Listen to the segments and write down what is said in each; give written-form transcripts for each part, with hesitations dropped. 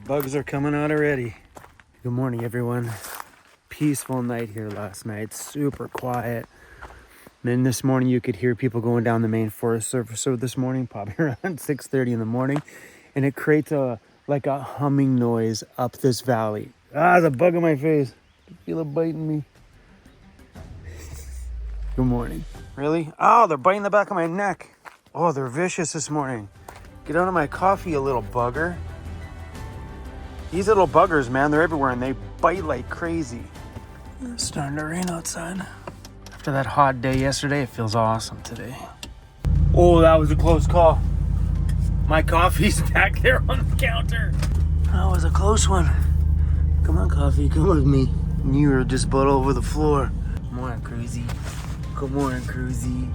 Bugs are coming out already. Good morning, everyone. Peaceful night here last night. Super quiet. And then this morning you could hear people going down the main forest service road this morning, probably around 6:30 in the morning. And it creates a humming noise up this valley. Ah, there's a bug in my face. I feel it biting me. Good morning. Really? Oh, they're biting the back of my neck. Oh, they're vicious this morning. Get out of my coffee, you little bugger. These little buggers, man, they're everywhere and they bite like crazy. It's starting to rain outside. After that hot day yesterday, it feels awesome today. Oh, that was a close call. My coffee's back there on the counter. That was a close one. Come on, coffee, come with me. You were just butt over the floor. Come on, Cruzy. Come on, Cruzy.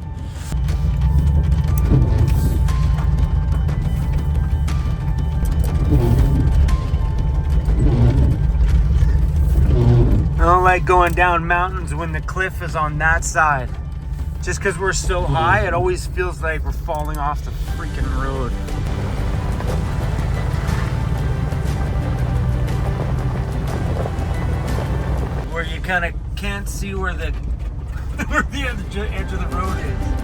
I don't like going down mountains when the cliff is on that side. Just because we're so high, it always feels like we're falling off the freaking road. Where you kind of can't see where the where the edge of the road is.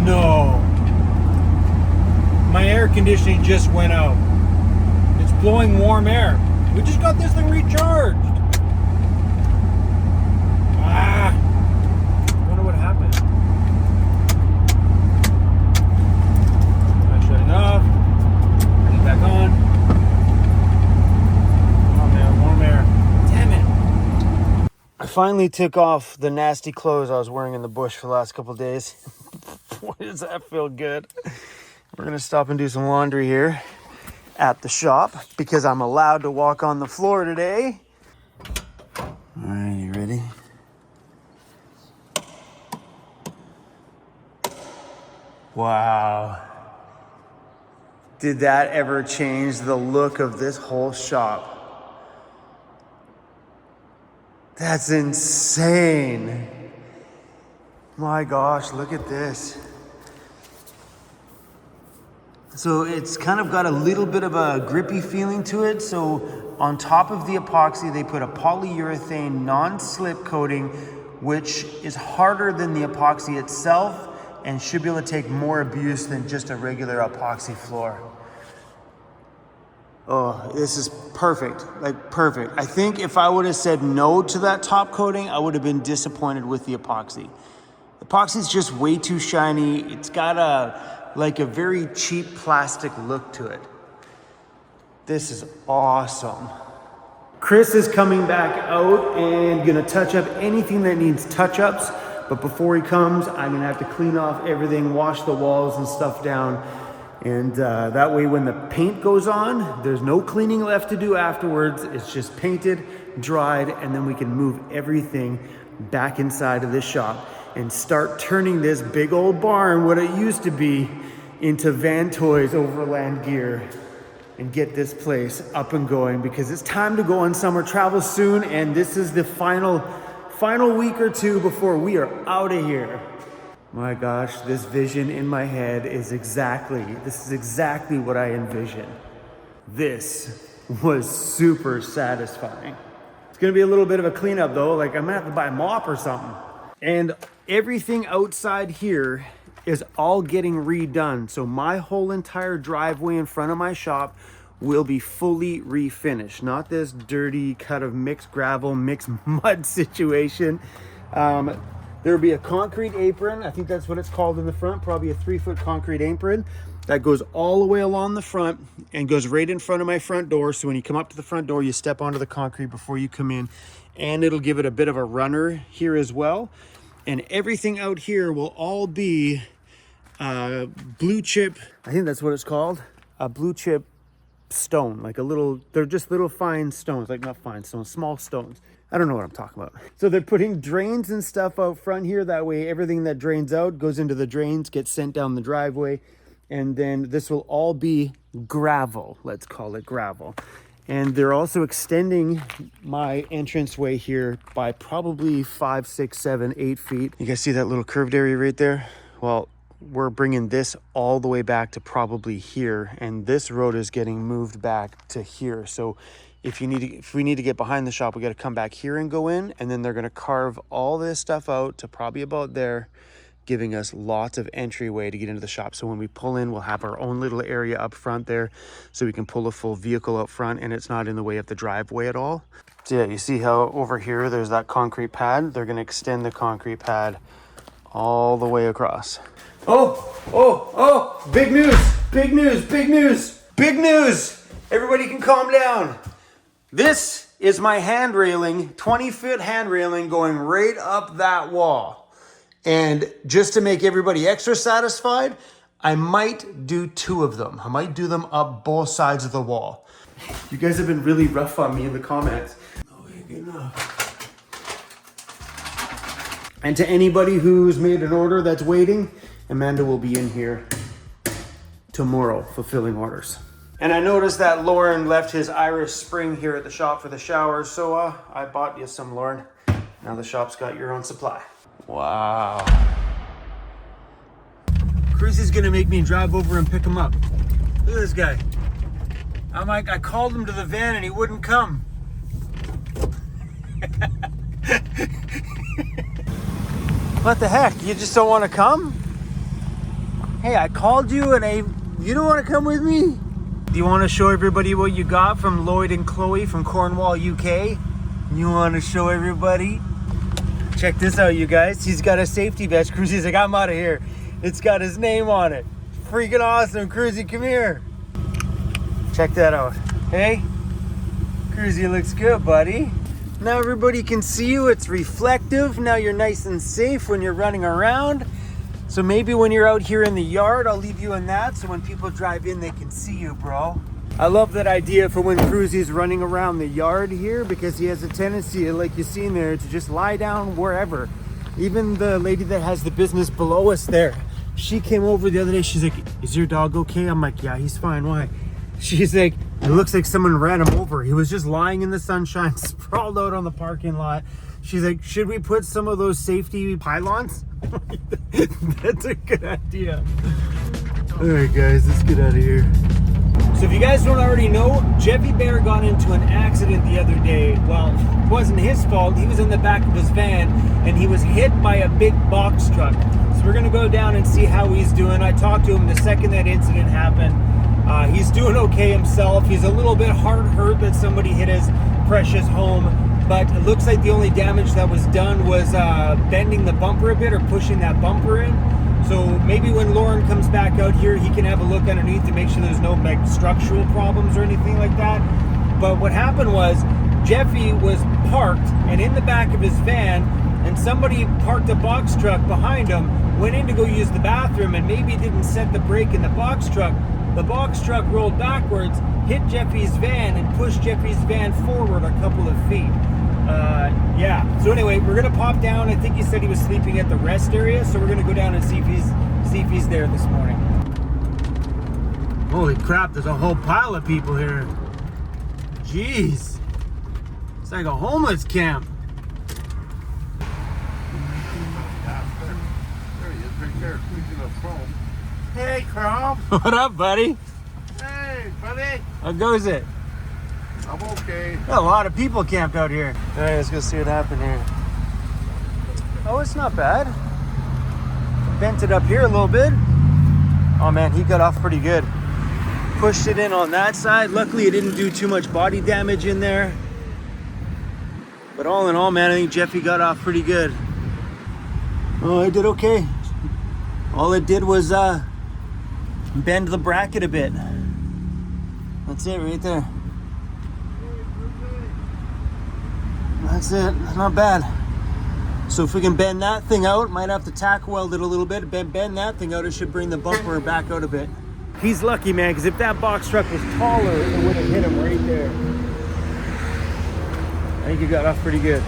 No. My air conditioning just went out. It's blowing warm air. We just got this thing recharged. Ah. I wonder what happened. I shut it off. Turn it back on. Oh man, warm air. Damn it. I finally took off the nasty clothes I was wearing in the bush for the last couple of days. Boy, does that feel good. We're gonna stop and do some laundry here at the shop because I'm allowed to walk on the floor today. All right, you ready? Wow. Did that ever change the look of this whole shop? That's insane. My gosh, look at this. So it's kind of got a little bit of a grippy feeling to it. So on top of the epoxy, they put a polyurethane non-slip coating, which is harder than the epoxy itself and should be able to take more abuse than just a regular epoxy floor. Oh, this is perfect, like perfect. I think if I would have said no to that top coating, I would have been disappointed with the epoxy. Epoxy's just way too shiny. It's got a very cheap plastic look to it. This is awesome. Chris is coming back out and gonna touch up anything that needs touch-ups. But before he comes, I'm gonna have to clean off everything, wash the walls and stuff down. And that way when the paint goes on, there's no cleaning left to do afterwards. It's just painted, dried, and then we can move everything back inside of this shop and start turning this big old barn, what it used to be, into Van Toys Overland Gear and get this place up and going because it's time to go on summer travel soon, and this is the final week or two before we are out of here. My gosh, this vision in my head is exactly what I envisioned. This was super satisfying. It's gonna be a little bit of a cleanup though, like I'm gonna have to buy a mop or something. And everything outside here is all getting redone. So my whole entire driveway in front of my shop will be fully refinished. Not this dirty cut of mixed gravel, mixed mud situation. There'll be a concrete apron. I think that's what it's called in the front, probably a 3-foot concrete apron that goes all the way along the front and goes right in front of my front door. So when you come up to the front door, you step onto the concrete before you come in, and it'll give it a bit of a runner here as well. And everything out here will all be blue chip. I think that's what it's called. A blue chip stone, like a little, they're just little fine stones, like not fine stones, small stones. I don't know what I'm talking about. So they're putting drains and stuff out front here. That way everything that drains out goes into the drains, gets sent down the driveway. And then this will all be gravel. Let's call it gravel. And they're also extending my entranceway here by probably 5, 6, 7, 8 feet. You guys see that little curved area right there? Well, we're bringing this all the way back to probably here, and this road is getting moved back to here. So if we need to get behind the shop, we got to come back here and go in, and then they're going to carve all this stuff out to probably about there, giving us lots of entryway to get into the shop. So when we pull in, we'll have our own little area up front there, so we can pull a full vehicle out front and it's not in the way of the driveway at all. So yeah, you see how over here there's that concrete pad? They're going to extend the concrete pad all the way across. Oh, big news, big news, big news, big news. Everybody can calm down. This is my hand railing, 20-foot hand railing going right up that wall. And just to make everybody extra satisfied, I might do 2 of them. I might do them up both sides of the wall. You guys have been really rough on me in the comments. Oh, good enough. And to anybody who's made an order that's waiting, Amanda will be in here tomorrow fulfilling orders. And I noticed that Lauren left his Irish Spring here at the shop for the showers, so I bought you some, Lauren. Now the shop's got your own supply. Wow. Cruzy's gonna make me drive over and pick him up. Look at this guy. I called him to the van and he wouldn't come. What the heck? You just don't want to come? Hey, I called you and you don't want to come with me? Do you want to show everybody what you got from Lloyd and Chloe from Cornwall, UK? You want to show everybody? Check this out, you guys. He's got a safety vest. Cruzy's like, I'm out of here. It's got his name on it. Freaking awesome. Cruzy, come here. Check that out. Hey, Cruzy looks good, buddy. Now everybody can see you. It's reflective. Now you're nice and safe when you're running around. So maybe when you're out here in the yard, I'll leave you in that so when people drive in, they can see you, bro. I love that idea for when Cruzy's running around the yard here, because he has a tendency, like you see in there, to just lie down wherever. Even the lady that has the business below us there, she came over the other day. She's like, is your dog okay? I'm like, yeah, he's fine. Why? She's like, it looks like someone ran him over. He was just lying in the sunshine, sprawled out on the parking lot. She's like, should we put some of those safety pylons? That's a good idea. All right, guys, let's get out of here. So if you guys don't already know, Jeffy Bear got into an accident the other day. Well, it wasn't his fault. He was in the back of his van and he was hit by a big box truck. So we're gonna go down and see how he's doing. I talked to him the second that incident happened. He's doing okay himself. He's a little bit hard hurt that somebody hit his precious home, but it looks like the only damage that was done was bending the bumper a bit or pushing that bumper in. So maybe when Lauren comes back out here, he can have a look underneath to make sure there's no like structural problems or anything like that. But what happened was Jeffy was parked and in the back of his van, and somebody parked a box truck behind him, went in to go use the bathroom, and maybe didn't set the brake in the box truck. The box truck rolled backwards, hit Jeffy's van, and pushed Jeffy's van forward a couple of feet. Yeah. So anyway, we're gonna pop down. I think he said he was sleeping at the rest area, so we're gonna go down and see if he's there this morning. Holy crap! There's a whole pile of people here. Jeez, it's like a homeless camp. There he is, right there, speaking of Chrome. Hey, Chrome. What up, buddy? Hey, buddy. How goes it? I'm okay. Got a lot of people camped out here. All right, let's go see what happened here. Oh, it's not bad. Bent it up here a little bit. Oh man, he got off pretty good. Pushed it in on that side. Luckily, it didn't do too much body damage in there. But all in all, man, I think Jeffy got off pretty good. Oh, I did okay. All it did was bend the bracket a bit. That's it right there. That's it, not bad. So if we can bend that thing out, might have to tack weld it a little bit, bend that thing out, it should bring the bumper back out a bit. He's lucky, man, because if that box truck was taller, it would have hit him right there. I think he got off pretty good.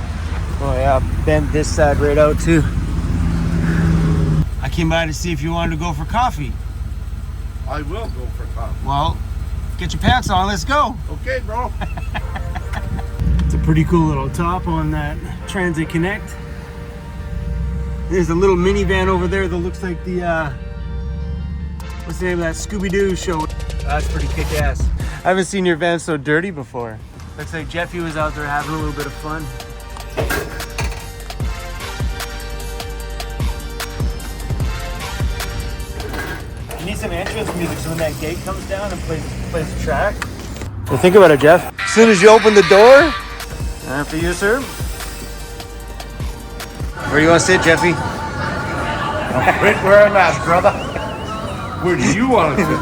Oh yeah, bend this side right out too. I came by to see if you wanted to go for coffee. I will go for coffee. Well, Get your pants on, let's go. Okay, bro. It's a pretty cool little top on that Transit Connect. There's a little minivan over there that looks like the, what's the name of that Scooby-Doo show? That's pretty kick-ass. I haven't seen your van so dirty before. Looks like Jeffy was out there having a little bit of fun. You need some entrance music so when that gate comes down and plays the track. Well, think about it, Jeff. As soon as you open the door, after you, sir. Where do you want to sit, Jeffy? Right where I'm at, brother. Where do you want to sit?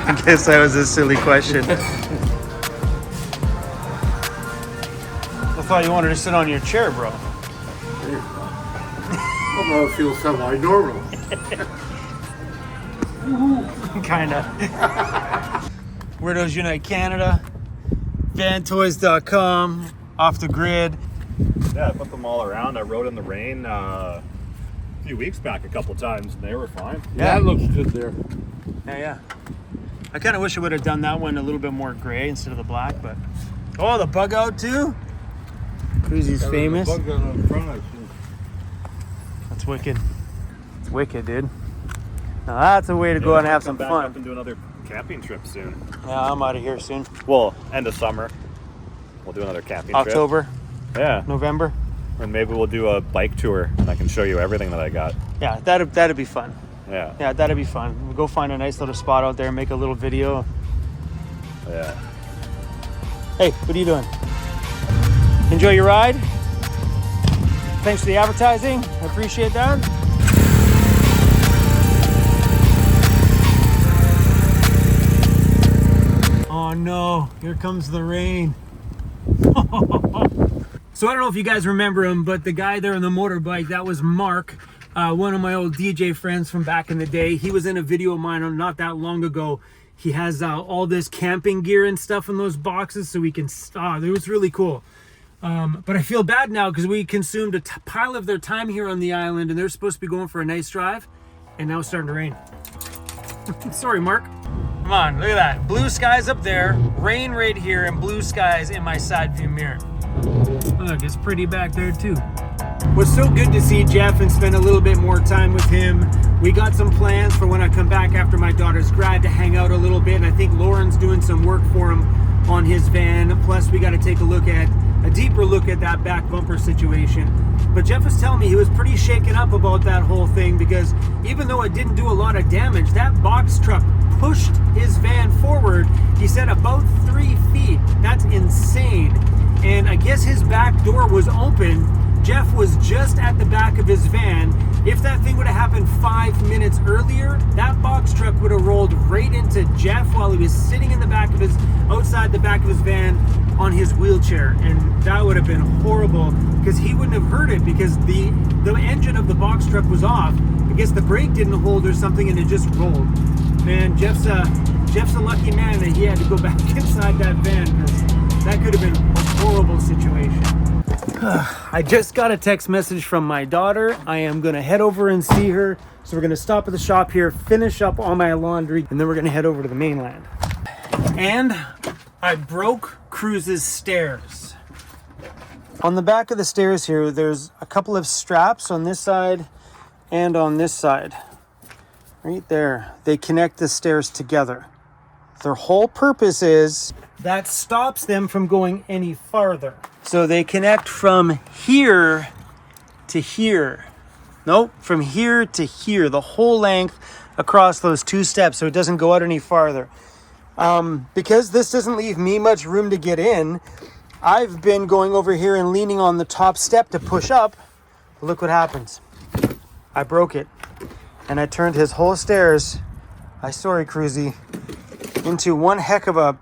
I guess that was a silly question. I thought you wanted to sit on your chair, bro. Well, it feels semi-normal. Kinda. Weirdos Unite Canada, vantoys.com, Off the Grid. Yeah, I put them all around. I rode in the rain a few weeks back a couple times, and they were fine. Yeah, that looks good there. Yeah. I kind of wish I would have done that one a little bit more gray instead of the black, but... Oh, the bug out too? Cruzy's famous. Bug on in front of you. That's wicked. It's wicked, dude. Now that's a way to go and have some Come back fun. up and do another camping trip soon. Yeah, I'm out of here soon. Well, end of summer. We'll do another camping October, trip. Yeah. November. And maybe we'll do a bike tour, and I can show you everything that I got. Yeah, that'd be fun. Yeah. Yeah, that'd be fun. We'll go find a nice little spot out there and make a little video. Yeah. Hey, what are you doing? Enjoy your ride. Thanks for the advertising. I appreciate that. Oh no, here comes the rain. So I don't know if you guys remember him, but the guy there on the motorbike, that was Mark, one of my old DJ friends from back in the day. He was in a video of mine not that long ago. He has all this camping gear and stuff in those boxes so we can, it was really cool. But I feel bad now because we consumed a pile of their time here on the island and they're supposed to be going for a nice drive and now it's starting to rain. Sorry, Mark. Come on, look at that. Blue skies up there, rain right here, and blue skies in my side view mirror. Look, it's pretty back there too. It was so good to see Jeff and spend a little bit more time with him. We got some plans for when I come back after my daughter's grad to hang out a little bit, and I think Lauren's doing some work for him on his van. Plus, we got to take a deeper look at that back bumper situation. But Jeff was telling me he was pretty shaken up about that whole thing because even though it didn't do a lot of damage, that box truck pushed his van forward, he said about 3 feet. That's insane. And I guess his back door was open. Jeff was just at the back of his van. If that thing would have happened 5 minutes earlier, that box truck would have rolled right into Jeff while he was sitting in the back of outside the back of his van on his wheelchair. And that would have been horrible because he wouldn't have heard it because the engine of the box truck was off. I guess the brake didn't hold or something and it just rolled. Man, Jeff's a lucky man that he had to go back inside that van because that could have been a horrible situation. I just got a text message from my daughter. I am going to head over and see her. So we're going to stop at the shop here, finish up all my laundry, and then we're going to head over to the mainland. And I broke Cruz's stairs. On the back of the stairs here, there's a couple of straps on this side and on this side. Right there. They connect the stairs together. Their whole purpose is that stops them from going any farther. So they connect from here to here. Nope, from here to here, the whole length across those 2 steps so it doesn't go out any farther. Because this doesn't leave me much room to get in, I've been going over here and leaning on the top step to push up. But look what happens. I broke it. And I turned his whole stairs, sorry Cruzy, into one heck of a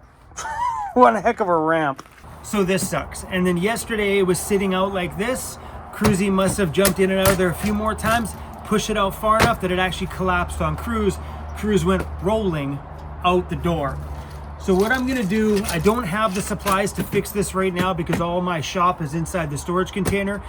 ramp. So this sucks. And then yesterday it was sitting out like this. Cruzy must have jumped in and out of there a few more times, pushed it out far enough that it actually collapsed on Cruz. Cruz went rolling out the door. So what I'm gonna do, I don't have the supplies to fix this right now because all my shop is inside the storage container.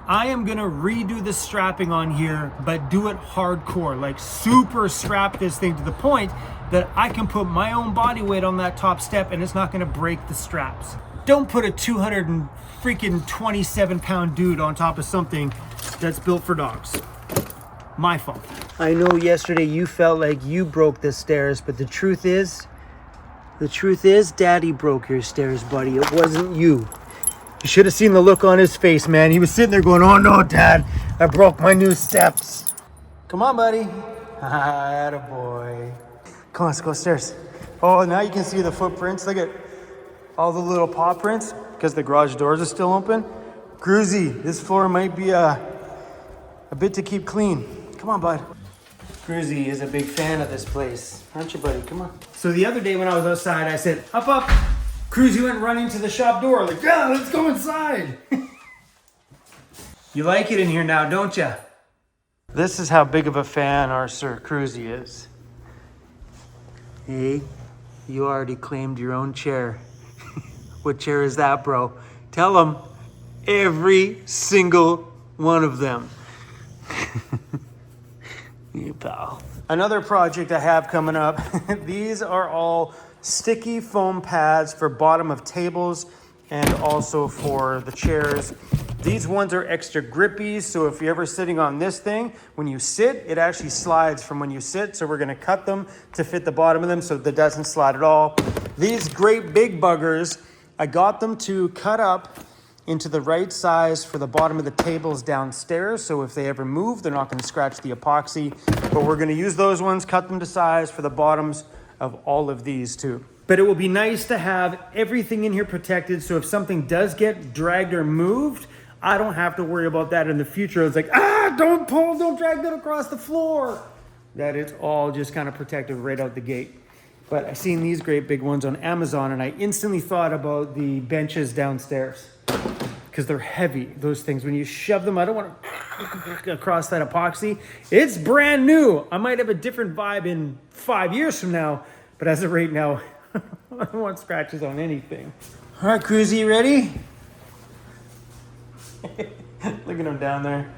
I am gonna redo the strapping on here, but do it hardcore, like super strap this thing to the point that I can put my own body weight on that top step and it's not gonna break the straps. Don't put a 227-pound dude on top of something that's built for dogs. My fault. I know yesterday you felt like you broke the stairs, but the truth is, Daddy broke your stairs, buddy. It wasn't you. You should have seen the look on his face, man. He was sitting there going, oh no, Dad, I broke my new steps. Come on, buddy. Attaboy. Come on, let's go upstairs. Oh, now you can see the footprints. Look at all the little paw prints because the garage doors are still open. Cruzy, this floor might be a bit to keep clean. Come on, bud. Cruzy is a big fan of this place. Aren't you, buddy? Come on. So the other day when I was outside, I said, up, up. Cruzy went running to the shop door, like, yeah, let's go inside. You like it in here now, don't you? This is how big of a fan our Sir Cruzy is. Hey, you already claimed your own chair. What chair is that, bro? Tell him. Every single one of them. You pal. Another project I have coming up. These are all sticky foam pads for bottom of tables and also for the chairs. These ones are extra grippy, so if you're ever sitting on this thing, when you sit, it actually slides from when you sit, so we're gonna cut them to fit the bottom of them so that it doesn't slide at all. These great big buggers, I got them to cut up into the right size for the bottom of the tables downstairs, so if they ever move, they're not gonna scratch the epoxy, but we're gonna use those ones, cut them to size for the bottoms of all of these too. But it will be nice to have everything in here protected, so if something does get dragged or moved, I don't have to worry about that in the future. It's like, don't pull, don't drag that across the floor. That it's all just kind of protected right out the gate. But I seen these great big ones on Amazon and I instantly thought about the benches downstairs because they're heavy, those things. When you shove them, I don't want to across that epoxy. It's brand new. I might have a different vibe in 5 years from now, but as of right now, I don't want scratches on anything. All right, Cruzy, you ready? Look at him down there.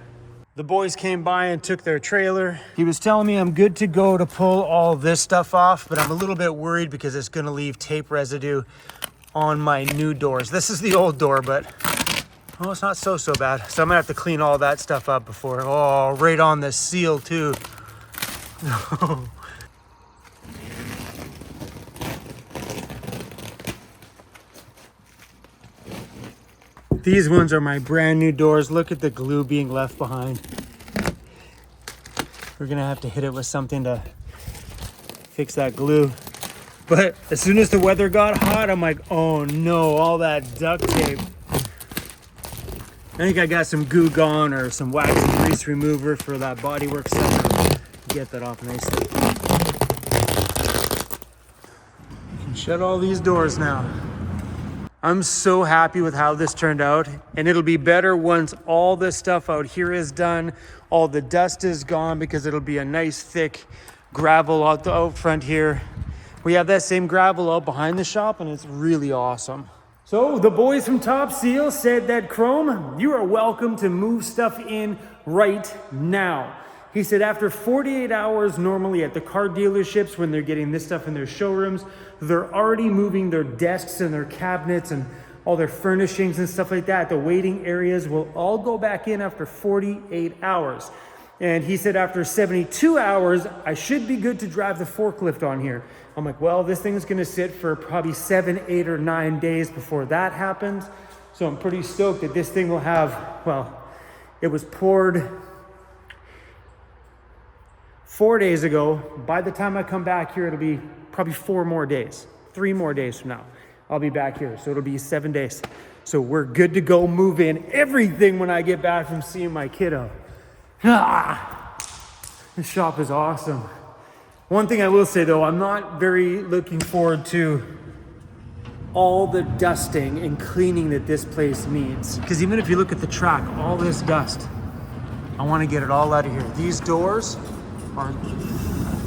The boys came by and took their trailer. He was telling me I'm good to go to pull all this stuff off, but I'm a little bit worried because it's gonna leave tape residue on my new doors. This is the old door, but oh, it's not so bad. So I'm gonna have to clean all that stuff up before, oh, right on the seal too. These ones are my brand new doors. Look at the glue being left behind. We're gonna have to hit it with something to fix that glue. But as soon as the weather got hot, I'm like, oh no, all that duct tape. I think I got some Goo Gone or some wax and grease remover for that bodywork stuff. Get that off nicely. You can shut all these doors now. I'm so happy with how this turned out, and it'll be better once all this stuff out here is done, all the dust is gone, because it'll be a nice thick gravel out front here. We have that same gravel out behind the shop, and it's really awesome. So the boys from Top Seal said that, Chrome, you are welcome to move stuff in right now. He said after 48 hours, normally at the car dealerships, when they're getting this stuff in their showrooms, they're already moving their desks and their cabinets and all their furnishings and stuff like that. The waiting areas will all go back in after 48 hours. And he said after 72 hours, I should be good to drive the forklift on here. I'm like, well, this thing's gonna sit for probably 7, 8, or 9 days before that happens. So I'm pretty stoked that this thing will have, well, it was poured 4 days ago. By the time I come back here, it'll be probably 4 more days, 3 more days from now. I'll be back here, so it'll be 7 days. So we're good to go move in everything when I get back from seeing my kiddo. This shop is awesome. One thing I will say though, I'm not very looking forward to all the dusting and cleaning that this place needs. Because even if you look at the track, all this dust, I want to get it all out of here. These doors are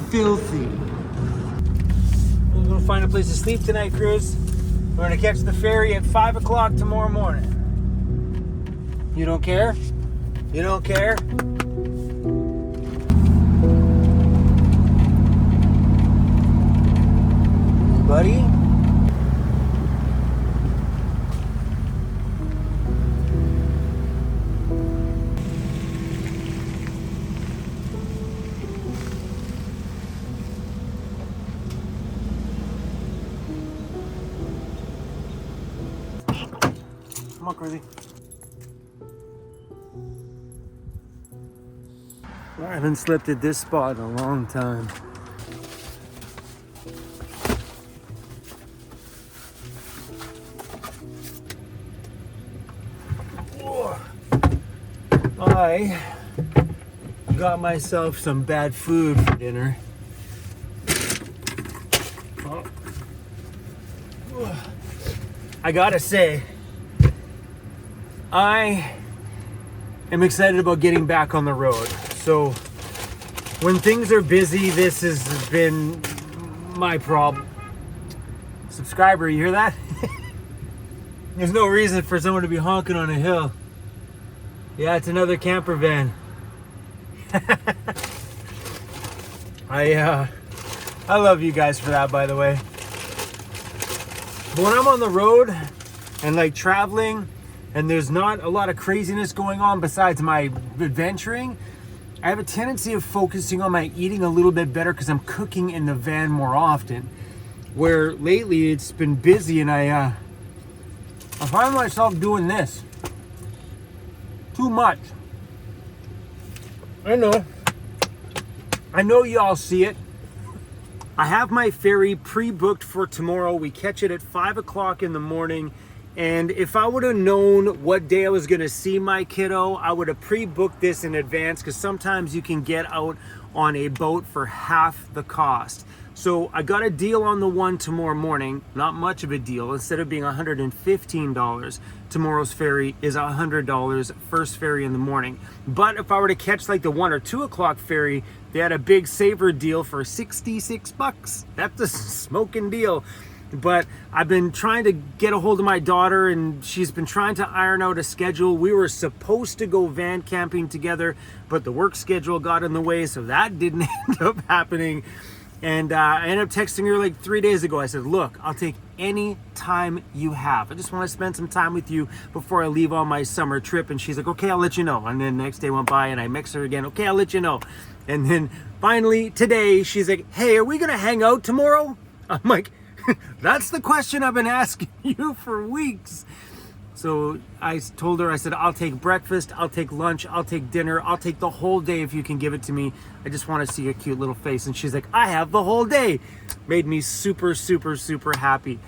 filthy. We're gonna find a place to sleep tonight, Cruz. We're gonna catch the ferry at 5 o'clock tomorrow morning. You don't care? You don't care? Buddy? Come on, crazy. I haven't slept at this spot in a long time. I got myself some bad food for dinner. I gotta say, I am excited about getting back on the road. So when things are busy, this has been my problem. Subscriber, you hear that? There's no reason for someone to be honking on a hill. Yeah, it's another camper van. I love you guys for that, by the way. But when I'm on the road and like traveling and there's not a lot of craziness going on besides my adventuring, I have a tendency of focusing on my eating a little bit better because I'm cooking in the van more often. Where lately it's been busy and I find myself doing this. Too much. I know y'all see it. I have my ferry pre-booked for tomorrow. We catch it at 5 o'clock in the morning. And if I would have known what day I was gonna see my kiddo, I would have pre-booked this in advance because sometimes you can get out on a boat for half the cost. So I got a deal on the one tomorrow morning, not much of a deal. Instead of being $115, tomorrow's ferry is $100, first ferry in the morning. But if I were to catch like the 1 or 2 o'clock ferry, they had a big saver deal for 66 bucks. That's a smoking deal. But I've been trying to get a hold of my daughter and she's been trying to iron out a schedule. We were supposed to go van camping together, but the work schedule got in the way, so that didn't end up happening. And I ended up texting her like 3 days ago. I said, look, I'll take any time you have. I just want to spend some time with you before I leave on my summer trip. And she's like, okay, I'll let you know. And then next day went by and I messaged her again. Okay, I'll let you know. And then finally today, she's like, hey, are we going to hang out tomorrow? I'm like, that's the question I've been asking you for weeks. So I told her, I said, I'll take breakfast, I'll take lunch, I'll take dinner, I'll take the whole day if you can give it to me. I just want to see your cute little face. And she's like, I have the whole day. Made me super, super, super happy.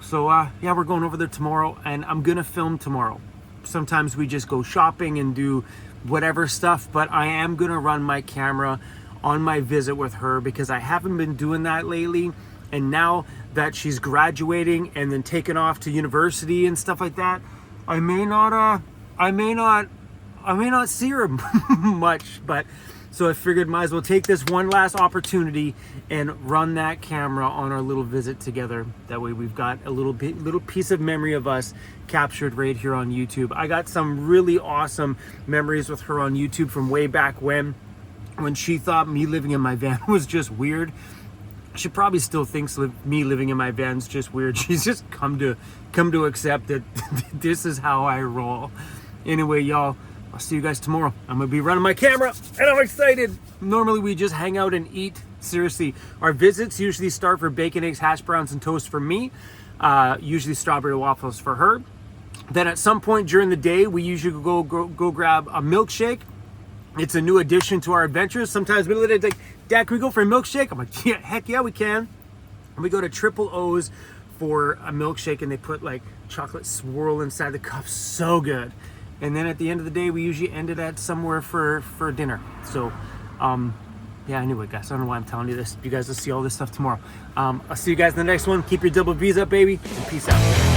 So yeah, we're going over there tomorrow and I'm going to film tomorrow. Sometimes we just go shopping and do whatever stuff, but I am going to run my camera on my visit with her because I haven't been doing that lately. And now that she's graduating and then taking off to university and stuff like that, I may not see her much. But so I figured might as well take this one last opportunity and run that camera on our little visit together. That way we've got a little piece of memory of us captured right here on YouTube. I got some really awesome memories with her on YouTube from way back when she thought me living in my van was just weird. She probably still thinks me living in my van's just weird. She's just come to accept that this is how I roll. Anyway, y'all, I'll see you guys tomorrow. I'm gonna be running my camera and I'm excited. Normally we just hang out and eat. Seriously, our visits usually start for bacon, eggs, hash browns, and toast for me. Usually strawberry waffles for her. Then at some point during the day, we usually go grab a milkshake. It's a new addition to our adventures. Sometimes middle of the day, it's like, Dad, can we go for a milkshake? I'm like, yeah, heck yeah, we can. And we go to Triple O's for a milkshake and they put like chocolate swirl inside the cup. So good. And then at the end of the day, we usually end it at somewhere for dinner. So, yeah, anyway, guys, I don't know why I'm telling you this. You guys will see all this stuff tomorrow. I'll see you guys in the next one. Keep your double V's up, baby, and peace out.